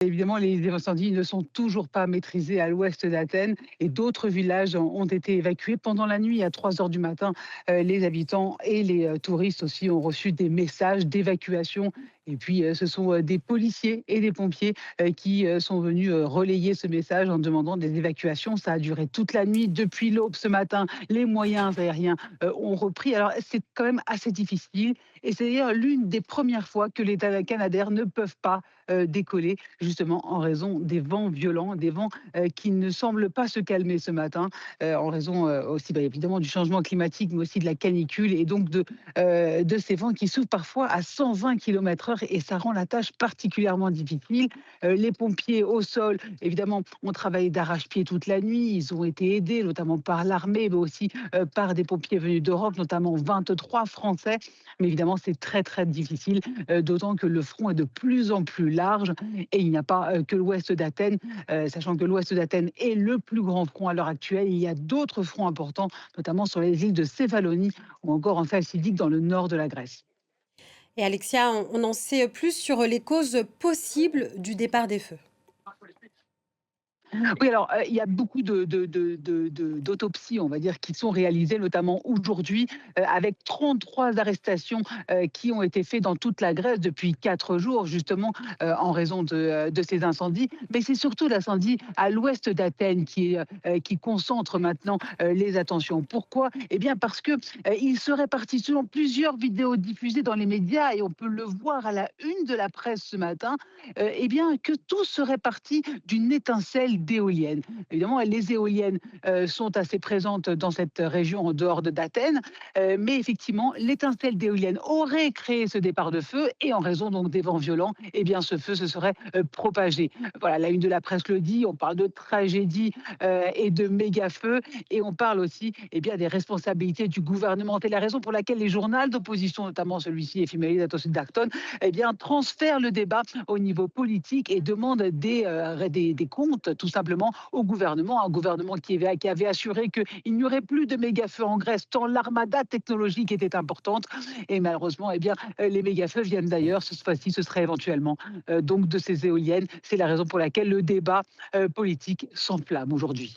Évidemment, les incendies ne sont toujours pas maîtrisés à l'ouest d'Athènes et d'autres villages ont été évacués pendant la nuit à 3 heures du matin. Les habitants et les touristes aussi ont reçu des messages d'évacuation. Et puis, ce sont des policiers et des pompiers qui sont venus relayer ce message en demandant des évacuations. Ça a duré toute la nuit. Depuis l'aube ce matin, les moyens aériens ont repris. Alors, c'est quand même assez difficile. Et c'est d'ailleurs l'une des premières fois que les Canadair ne peuvent pas décoller, justement en raison des vents violents, des vents qui ne semblent pas se calmer ce matin, en raison aussi évidemment du changement climatique, mais aussi de la canicule et donc de ces vents qui soufflent parfois à 120 km/h et ça rend la tâche particulièrement difficile. Les pompiers au sol, évidemment, ont travaillé d'arrache-pied toute la nuit. Ils ont été aidés, notamment par l'armée, mais aussi par des pompiers venus d'Europe, notamment 23 Français. Mais évidemment, c'est très, très difficile, d'autant que le front est de plus en plus large et il n'y a pas que l'ouest d'Athènes, sachant que l'ouest d'Athènes est le plus grand front à l'heure actuelle. Il y a d'autres fronts importants, notamment sur les îles de Céphalonie ou encore en Chalcidique dans le nord de la Grèce. Et Alexia, on en sait plus sur les causes possibles du départ des feux. Oui, alors, il y a beaucoup d'autopsies, on va dire, qui sont réalisées, notamment aujourd'hui, avec 33 arrestations, qui ont été faites dans toute la Grèce depuis 4 jours, justement, en raison de ces incendies. Mais c'est surtout l'incendie à l'ouest d'Athènes qui concentre maintenant, les attentions. Pourquoi? Eh bien, parce que, il serait parti, selon plusieurs vidéos diffusées dans les médias et on peut le voir à la une de la presse ce matin, eh bien, que tout serait parti d'une étincelle d'éoliennes. Évidemment, les éoliennes sont assez présentes dans cette région en dehors d'Athènes, mais effectivement, l'étincelle d'éoliennes aurait créé ce départ de feu et en raison donc des vents violents, eh bien, ce feu se serait propagé. Voilà, la une de la presse le dit, on parle de tragédie et de méga feu et on parle aussi eh bien, des responsabilités du gouvernement. C'est la raison pour laquelle les journaux d'opposition, notamment celui-ci, Ephiméris Dacton, eh bien, transfèrent le débat au niveau politique et demande des comptes tout simplement au gouvernement, un gouvernement qui avait assuré qu'il n'y aurait plus de méga-feux en Grèce tant l'armada technologique était importante. Et malheureusement, eh bien, les méga-feux viennent d'ailleurs. Cette fois-ci, ce serait éventuellement donc de ces éoliennes. C'est la raison pour laquelle le débat politique s'enflamme aujourd'hui.